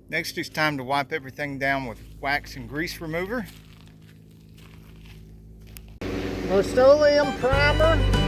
Next, it's time to wipe everything down with wax and grease remover. Rustoleum primer.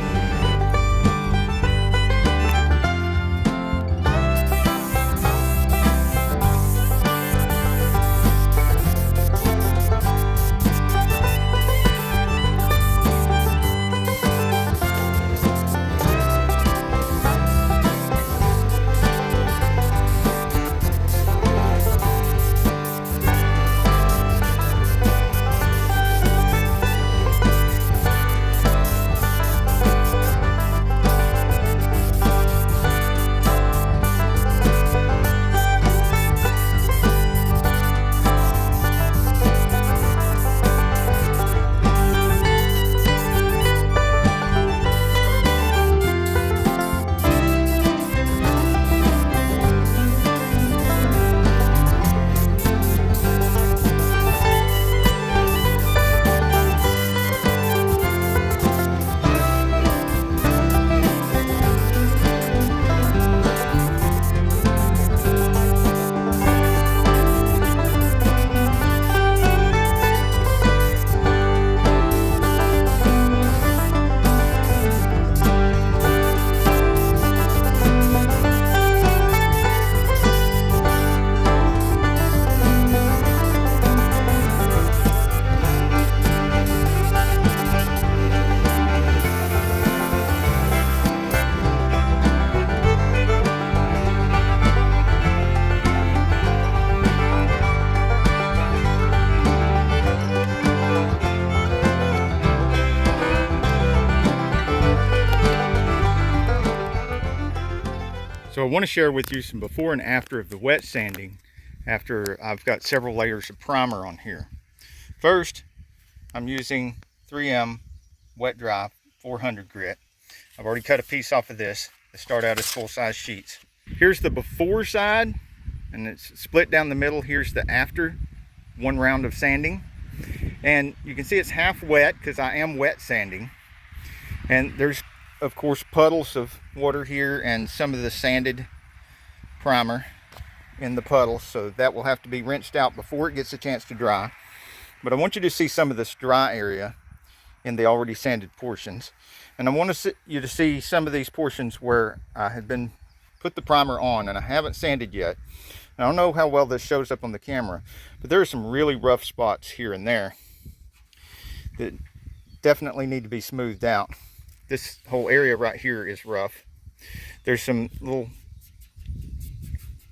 So I want to share with you some before and after of the wet sanding after I've got several layers of primer on here. First, I'm using 3M wet dry 400 grit. I've already cut a piece off of this. They start out as full-size sheets. Here's the before side, and it's split down the middle. Here's the after, one round of sanding. And you can see it's half wet because I am wet sanding. And there's, of course, puddles of water here and some of the sanded primer in the puddles, so that will have to be rinsed out before it gets a chance to dry. But I want you to see some of this dry area in the already sanded portions, and I want you to see some of these portions where I had been put the primer on and I haven't sanded yet. And I don't know how well this shows up on the camera, but there are some really rough spots here and there that definitely need to be smoothed out. This whole area right here is rough. There's some little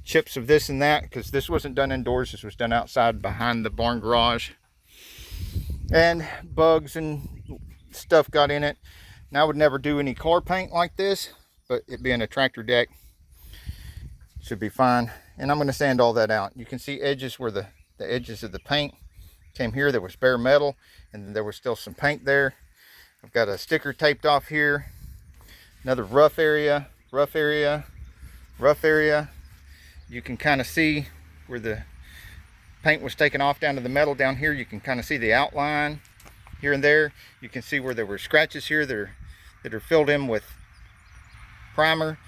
chips of this and that because this wasn't done indoors. This was done outside behind the barn garage. And bugs and stuff got in it. Now I would never do any car paint like this, but it being a tractor deck should be fine. And I'm going to sand all that out. You can see edges where the edges of the paint came here. There was bare metal and there was still some paint there. I've got a sticker taped off here. Another rough area, rough area, rough area. You can kind of see where the paint was taken off down to the metal down here. You can kind of see the outline here and there. You can see where there were scratches here that are filled in with primer,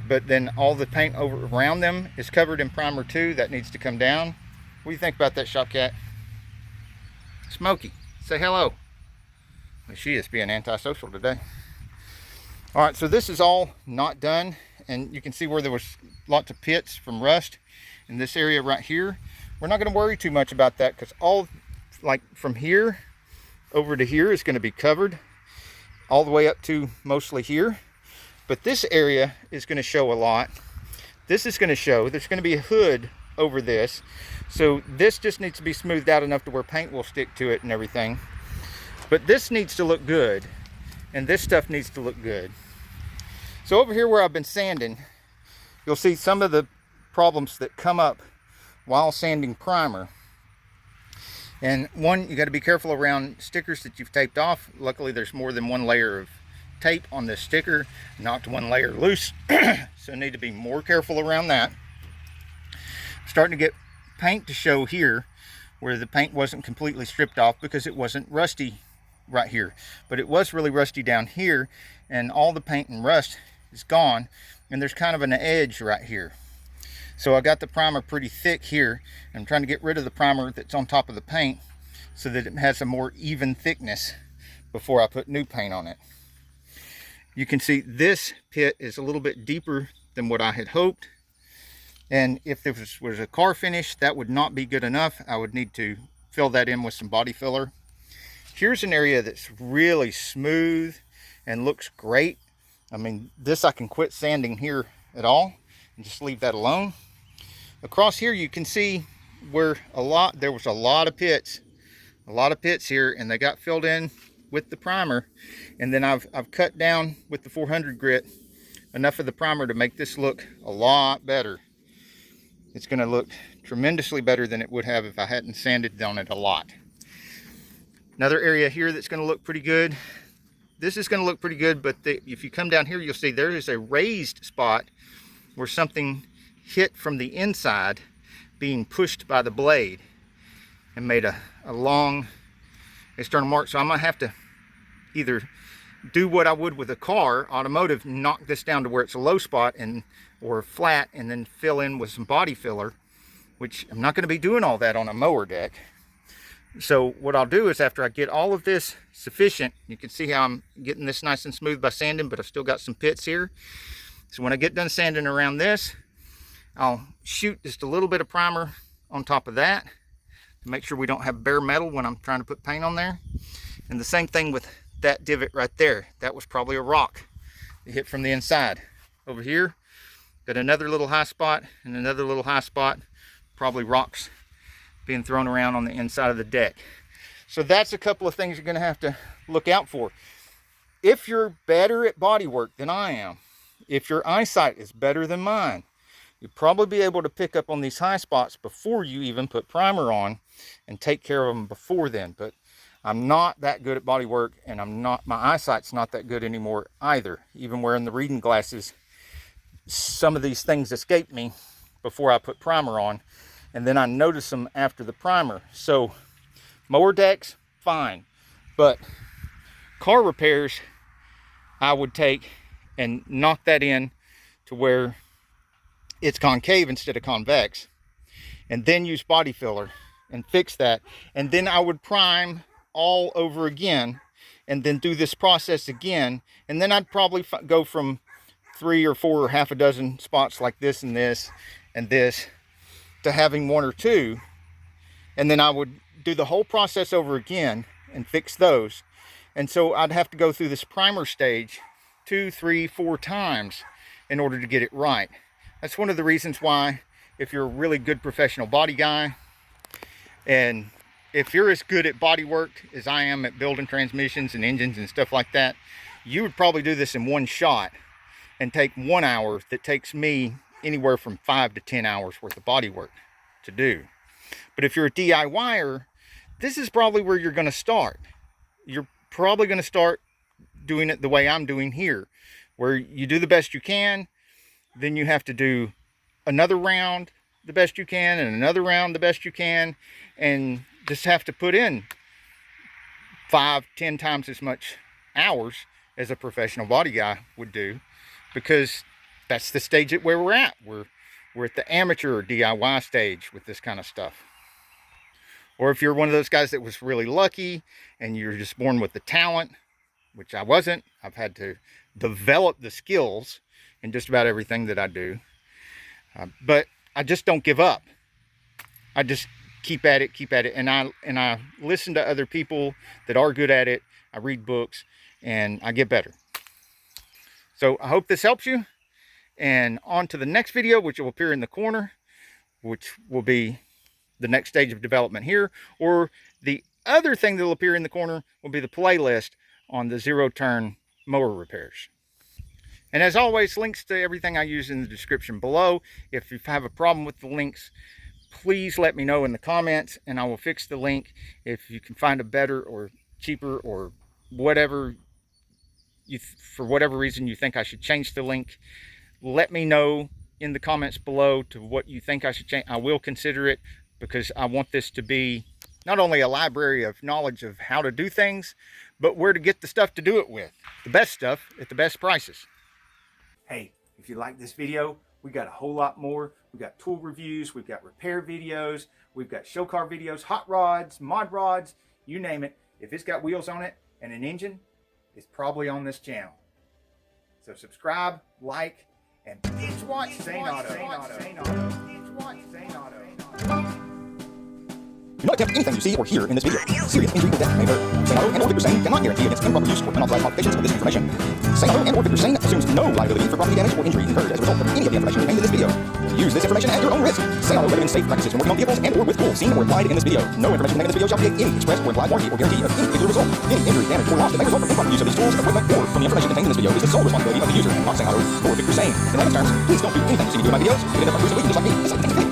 but then all the paint over around them is covered in primer too. That needs to come down. What do you think about that, Shop Cat? Smokey, say hello. She is being antisocial today. All right, so this is all not done, and you can see where there was lots of pits from rust in this area right here. We're not going to worry too much about that because all, like from here over to here, is going to be covered all the way up to mostly here. But this area is going to show a lot. This is going to show, there's going to be a hood over this. So this just needs to be smoothed out enough to where paint will stick to it and everything. But this needs to look good, and this stuff needs to look good. So over here where I've been sanding, you'll see some of the problems that come up while sanding primer. And one, you got to be careful around stickers that you've taped off. Luckily there's more than one layer of tape on this sticker, knocked one layer loose. So need to be more careful around that. I'm starting to get paint to show here where the paint wasn't completely stripped off because it wasn't rusty right here, but it was really rusty down here, and all the paint and rust is gone, and there's kind of an edge right here. So I got the primer pretty thick here. I'm trying to get rid of the primer that's on top of the paint so that it has a more even thickness before I put new paint on it. You can see this pit is a little bit deeper than what I had hoped. And if this was a car finish, that would not be good enough. I would need to fill that in with some body filler. Here's an area that's really smooth and looks great. I mean, this I can quit sanding here at all and just leave that alone. Across here you can see where there was a lot of pits here, and they got filled in with the primer. And then I've cut down with the 400 grit enough of the primer to make this look a lot better. It's going to look tremendously better than it would have if I hadn't sanded on it a lot. Another area here that's going to look pretty good. This is going to look pretty good, but if you come down here, you'll see there is a raised spot where something hit from the inside, being pushed by the blade, and made a long external mark. So I'm going to have to either do what I would with a car, automotive, knock this down to where it's a low spot or flat, and then fill in with some body filler, which I'm not going to be doing all that on a mower deck. So what I'll do is, after I get all of this sufficient, you can see how I'm getting this nice and smooth by sanding, but I've still got some pits here. So when I get done sanding around this, I'll shoot just a little bit of primer on top of that to make sure we don't have bare metal when I'm trying to put paint on there. And the same thing with that divot right there. That was probably a rock that hit from the inside. Over here, got another little high spot and another little high spot, probably rocks being thrown around on the inside of the deck. So that's a couple of things you're going to have to look out for. If you're better at body work than I am, if your eyesight is better than mine, you'll probably be able to pick up on these high spots before you even put primer on and take care of them before then. But I'm not that good at body work, and my eyesight's not that good anymore either. Even wearing the reading glasses, some of these things escape me before I put primer on, and then I notice them after the primer. So mower decks, fine, but car repairs, I would take and knock that in to where it's concave instead of convex, and then use body filler and fix that. And then I would prime all over again, and then do this process again. And then I'd probably go from 3 or 4 or half a dozen spots like this and this and this to having 1 or 2. And then I would do the whole process over again and fix those. And so I'd have to go through this primer stage 2, 3, 4 times in order to get it right. That's one of the reasons why, if you're a really good professional body guy, and if you're as good at body work as I am at building transmissions and engines and stuff like that, you would probably do this in one shot and take 1 hour that takes me anywhere from 5 to 10 hours worth of body work to do. But if you're a DIYer, this is probably where you're going to start. You're probably going to start doing it the way I'm doing here, where you do the best you can, then you have to do another round the best you can, and another round the best you can, and just have to put in 5-10 times as much hours as a professional body guy would do, because that's the stage at where we're at. We're at the amateur DIY stage with this kind of stuff. Or if you're one of those guys that was really lucky and you're just born with the talent, which I wasn't, I've had to develop the skills in just about everything that I do. But I just don't give up. I just keep at it, and I listen to other people that are good at it. I read books, and I get better. So I hope this helps you. And on to the next video, which will appear in the corner, which will be the next stage of development here. Or the other thing that will appear in the corner will be the playlist on the zero-turn mower repairs. And as always, links to everything I use in the description below. If you have a problem with the links, please let me know in the comments, and I will fix the link. If you can find a better or cheaper or whatever, for whatever reason you think I should change the link, let me know in the comments below to what you think I should change. I will consider it, because I want this to be not only a library of knowledge of how to do things, but where to get the stuff to do it with. The best stuff at the best prices. Hey, if you like this video, we got a whole lot more. we've got tool reviews, we've got repair videos, we've got show car videos, hot rods, mod rods, you name it. If it's got wheels on it and an engine, it's probably on this channel. So subscribe, like, and binge watch Saneauto. Do not attempt anything you see or hear in this video. Serious injury or death may occur. Saneauto and or Victor Sane cannot guarantee against improper use or unauthorized modifications of this information. Saneauto and or Victor Sane assumes no liability for property damage or injury incurred as a result of any of the information contained in this video. Use this information at your own risk. Saneauto recommends safe practices when working on vehicles and or with tools seen or implied in this video. No information contained in this video shall create any express or implied warranty or guarantee of any particular result. Any injury, damage, or loss that may result from improper use of these tools, equipment, or from the information contained in this video is the sole responsibility of the user, not Saneauto or Victor Sane. In layman's terms, please don't do anything you see me do in my videos. You end up bruising weak just like me.